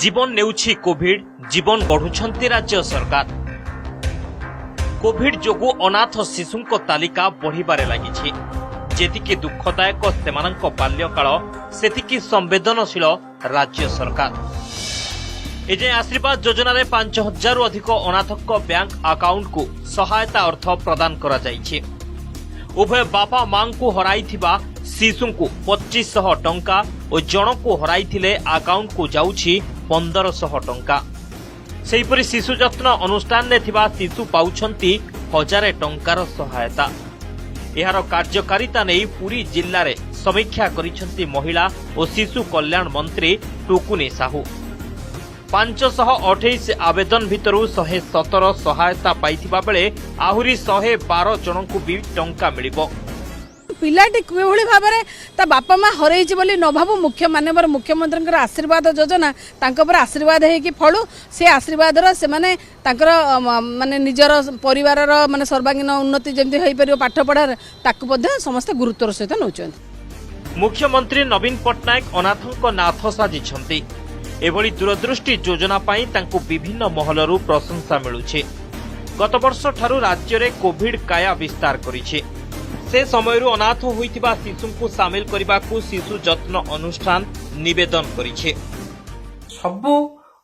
जीवन नेउछि कोविड जीवन गढ़ुछंती राज्य सरकार। कोविड जोगु अनाथ शिशुंको तालिका बढ़िबारे लागिछि। जेतिकी दुखदायक सेमानंक बाल्यकाल सेतिकी संवेदनशील राज्य सरकार। एजे आशीर्वाद योजना रे 5000 रु अधिक अनाथक बैंक अकाउंट को सहायता अर्थ प्रदान करा जाइछि। उभय बापा मां को हराइथिबा शिशु को 2500 टंका और जन को हराइथिले अकाउंट को जाउछि 1500 टंका। सेहिपरि शिशु जत्न अनुष्ठान ने थिबा शिशु पाउछंती 1000 टंकार सहायता। एहार कार्यकारिता नै पुरी जिल्ला रे समीक्षा करिछंती महिला और शिशु कल्याण मंत्री टुकुनी साहू। 528 आवेदन भितरु 117 सहायता पाइथिबा बेले आहुरी 112 जन को भी टंका मिलिबो। पिलाटी किभଳି भाबरे ता बापा मां हरैछि बोली न भाबु मुख्य माननीय मुख्यमंत्री आशीर्वाद योजना तांको पर आशीर्वाद है कि फळु से आशीर्वाद रो से माने तांकर माने निजर परिवार रो माने सर्वांगीन उन्नति जेमति होई परियो पाठ पढार ताकु मध्ये समस्त गुरुत्वर सहित नउछन्ति। मुख्यमंत्री नवीन पटनायक अनाथंक नाथ साजिछन्ति। एभली दूरदृष्टि योजना पाई तांको विभिन्न महलरु प्रशंसा मिलुछि। गत वर्ष ठारू राज्य रे कोविड काया विस्तार करिछि। से समय अनाथ होइतिबा शिशु को सामिल करने को शिशु जत्न अनुष्ठान निवेदन करिछे। सबु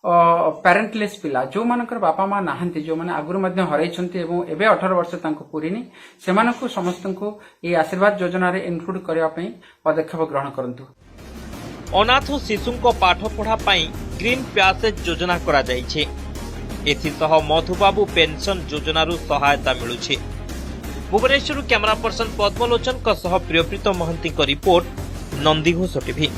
पेरेंटलेस पिला जो मानकर बापा मां नाहंती जो माने आगुर मध्य हराइछंती एवं एबे 18 वर्ष तांको पुरीनी सेमानकु समस्तंकु ए आशीर्वाद योजना रे इनक्लूड करबा पई पदक्षेप ग्रहण करंतु। अनाथ शिशु को पाठ पढ़ा पई ग्रीन पैसेज योजना करा जाइछे। एथिसह मधुबाबू पेंशन योजना रु सहायता मिलुछे। Bhubaneswar camera person Padmalochan Priyapreet Mahanty report Nandighosh TV.